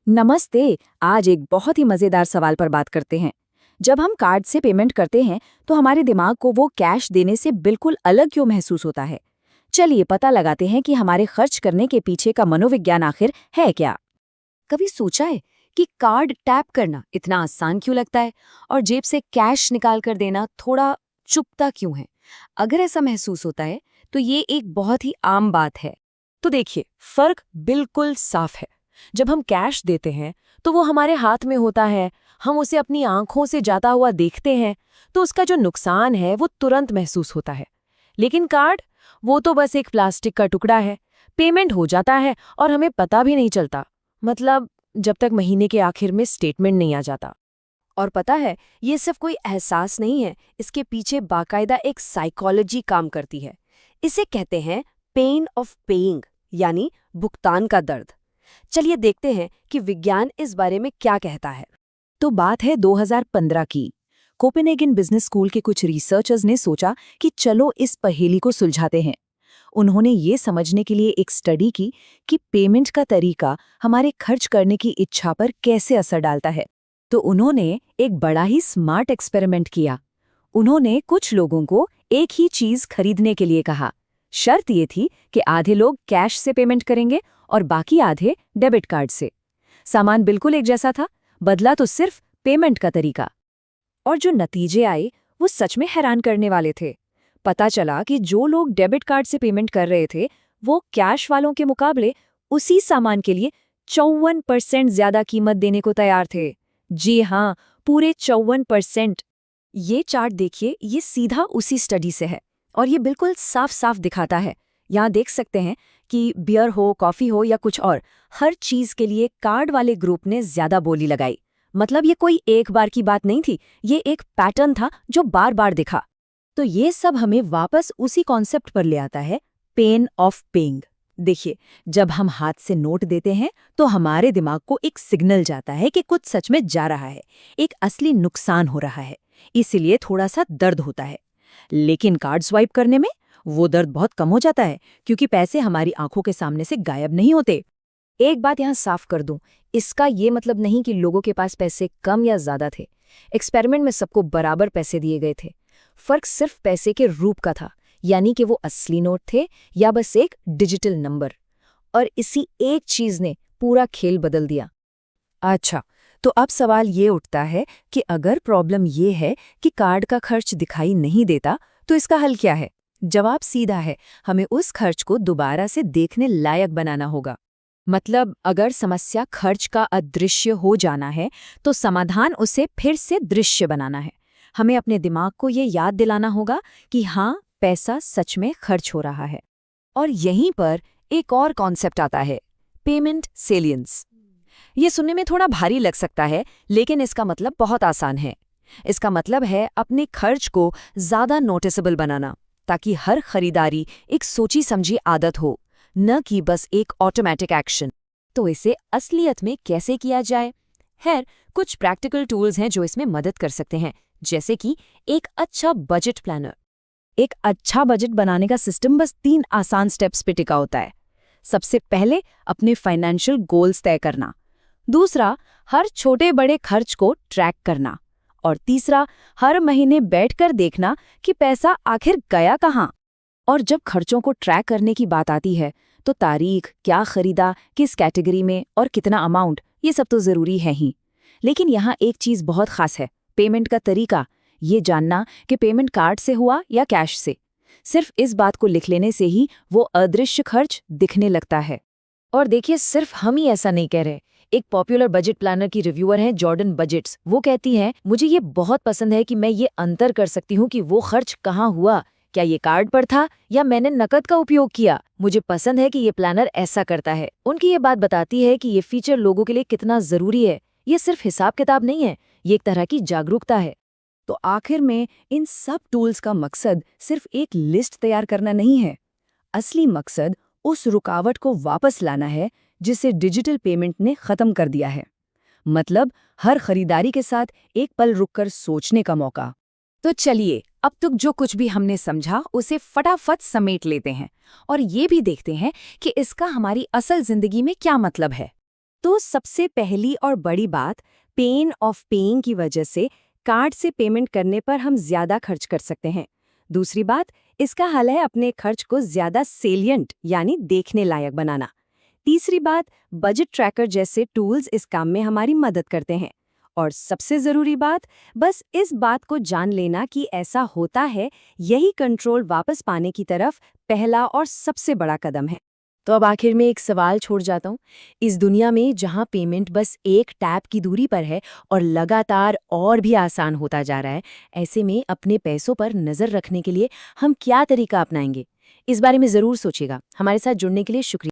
नमस्ते। आज एक बहुत ही मजेदार सवाल पर बात करते हैं। जब हम कार्ड से पेमेंट करते हैं तो हमारे दिमाग को वो कैश देने से बिल्कुल अलग क्यों महसूस होता है। चलिए पता लगाते हैं कि हमारे खर्च करने के पीछे का मनोविज्ञान आखिर है क्या। कभी सोचा है कि कार्ड टैप करना इतना आसान क्यों लगता है और जेब से कैश निकाल कर देना थोड़ा चुभता क्यों है। अगर ऐसा महसूस होता है तो ये एक बहुत ही आम बात है। तो देखिए, फर्क बिल्कुल साफ है। जब हम कैश देते हैं तो वो हमारे हाथ में होता है, हम उसे अपनी आंखों से जाता हुआ देखते हैं, तो उसका जो नुकसान है वो तुरंत महसूस होता है। लेकिन कार्ड, वो तो बस एक प्लास्टिक का टुकड़ा है। पेमेंट हो जाता है और हमें पता भी नहीं चलता, मतलब जब तक महीने के आखिर में स्टेटमेंट नहीं आ जाता। और पता है, ये सिर्फ कोई एहसास नहीं है, इसके पीछे बाकायदा एक साइकोलॉजी काम करती है। इसे कहते हैं पेन ऑफ पेइंग, यानी भुगतान का दर्द। चलिए देखते हैं कि विज्ञान इस बारे में क्या कहता है। तो बात है 2015 की। कोपेनहेगन बिजनेस स्कूल के कुछ रिसर्चर्स ने सोचा कि चलो इस पहेली को सुलझाते हैं। उन्होंने ये समझने के लिए एक स्टडी की कि पेमेंट का तरीका हमारे खर्च करने की इच्छा पर कैसे असर डालता है। तो उन्होंने एक बड़ा ही स्मार्ट एक्सपेरिमेंट किया। उन्होंने कुछ लोगों को एक ही चीज खरीदने के लिए कहा। शर्त ये थी कि आधे लोग कैश से पेमेंट करेंगे और बाकी आधे डेबिट कार्ड से। सामान बिल्कुल एक जैसा था, बदला तो सिर्फ पेमेंट का तरीका। और जो नतीजे आए वो सच में हैरान करने वाले थे। पता चला कि जो लोग डेबिट कार्ड से पेमेंट कर रहे थे वो कैश वालों के मुकाबले उसी सामान के लिए 54% ज्यादा कीमत देने को तैयार थे। जी हाँ, पूरे 54%। ये चार्ट देखिए, ये सीधा उसी स्टडी से है और ये बिल्कुल साफ साफ दिखाता है। यहाँ देख सकते हैं कि बियर हो, कॉफी हो या कुछ और, हर चीज के लिए कार्ड वाले ग्रुप ने ज्यादा बोली लगाई। मतलब ये कोई एक बार की बात नहीं थी, ये एक पैटर्न था जो बार बार दिखा। तो ये सब हमें वापस उसी कॉन्सेप्ट पर ले आता है, पेन ऑफ पेइंग। देखिए, जब हम हाथ से नोट देते हैं तो हमारे दिमाग को एक सिग्नल जाता है कि कुछ सच में जा रहा है, एक असली नुकसान हो रहा है, इसीलिए थोड़ा सा दर्द होता है। लेकिन कार्ड स्वाइप करने में वो दर्द बहुत कम हो जाता है, क्योंकि पैसे हमारी आंखों के सामने से गायब नहीं होते। एक बात यहाँ साफ कर दूं, इसका ये मतलब नहीं कि लोगों के पास पैसे कम या ज्यादा थे। एक्सपेरिमेंट में सबको बराबर पैसे दिए गए थे। फर्क सिर्फ पैसे के रूप का था, यानी कि वो असली नोट थे या बस एक डिजिटल नंबर। और इसी एक चीज ने पूरा खेल बदल दिया। अच्छा, तो अब सवाल ये उठता है कि अगर प्रॉब्लम ये है कि कार्ड का खर्च दिखाई नहीं देता, तो इसका हल क्या है? जवाब सीधा है, हमें उस खर्च को दोबारा से देखने लायक बनाना होगा। मतलब अगर समस्या खर्च का अदृश्य हो जाना है तो समाधान उसे फिर से दृश्य बनाना है। हमें अपने दिमाग को ये याद दिलाना होगा कि हाँ, पैसा सच में खर्च हो रहा है। और यहीं पर एक और कॉन्सेप्ट आता है, पेमेंट सेलियंस। ये सुनने में थोड़ा भारी लग सकता है, लेकिन इसका मतलब बहुत आसान है। इसका मतलब है अपने खर्च को ज्यादा नोटिसेबल बनाना, ताकि हर खरीदारी एक सोची समझी आदत हो, न कि बस एक ऑटोमेटिक एक्शन। तो इसे असलियत में कैसे किया जाए? खैर, कुछ प्रैक्टिकल टूल्स हैं जो इसमें मदद कर सकते हैं, जैसे कि एक अच्छा बजट प्लानर। एक अच्छा बजट बनाने का सिस्टम बस 3 आसान स्टेप्स पे टिका होता है। सबसे पहले अपने फाइनेंशियल गोल्स तय करना, दूसरा हर छोटे बड़े खर्च को ट्रैक करना, और तीसरा हर महीने बैठकर देखना कि पैसा आखिर गया कहाँ। और जब खर्चों को ट्रैक करने की बात आती है तो तारीख, क्या खरीदा, किस कैटेगरी में और कितना अमाउंट, ये सब तो जरूरी है ही। लेकिन यहाँ एक चीज बहुत खास है, पेमेंट का तरीका। ये जानना कि पेमेंट कार्ड से हुआ या कैश से। सिर्फ इस बात को लिख लेने से ही वो अदृश्य खर्च दिखने लगता है। और देखिए, सिर्फ हम ही ऐसा नहीं कह रहे। एक पॉपुलर बजट प्लानर की रिव्यूअर हैं जॉर्डन बजट्स। वो कहती हैं, मुझे ये बहुत पसंद है कि मैं ये अंतर कर सकती हूँ कि वो खर्च कहाँ हुआ, क्या ये कार्ड पर था या मैंने नकद का उपयोग किया। मुझे पसंद है कि ये प्लानर ऐसा करता है। उनकी ये बात बताती है कि ये फीचर लोगों के लिए कितना जरूरी है। ये सिर्फ हिसाब किताब नहीं है, ये एक तरह की जागरूकता है। तो आखिर में इन सब टूल्स का मकसद सिर्फ एक लिस्ट तैयार करना नहीं है। असली मकसद उस रुकावट को वापस लाना है जिसे डिजिटल पेमेंट ने खत्म कर दिया है। मतलब हर खरीदारी के साथ एक पल रुककर सोचने का मौका। तो चलिए, अब तक जो कुछ भी हमने समझा उसे फटाफट समेट लेते हैं और ये भी देखते हैं कि इसका हमारी असल जिंदगी में क्या मतलब है। तो सबसे पहली और बड़ी बात, पेन ऑफ पेइंग की वजह से कार्ड से पेमेंट करने पर हम ज्यादा खर्च कर सकते हैं। दूसरी बात, इसका हल है अपने खर्च को ज्यादा सेलिएंट यानी देखने लायक बनाना। तीसरी बात, बजट ट्रैकर जैसे टूल्स इस काम में हमारी मदद करते हैं। और सबसे जरूरी बात, बस इस बात को जान लेना कि ऐसा होता है, यही कंट्रोल वापस पाने की तरफ पहला और सबसे बड़ा कदम है। तो अब आखिर में एक सवाल छोड़ जाता हूँ। इस दुनिया में जहाँ पेमेंट बस एक टैप की दूरी पर है और लगातार और भी आसान होता जा रहा है, ऐसे में अपने पैसों पर नज़र रखने के लिए हम क्या तरीका अपनाएंगे? इस बारे में ज़रूर सोचिएगा। हमारे साथ जुड़ने के लिए शुक्रिया।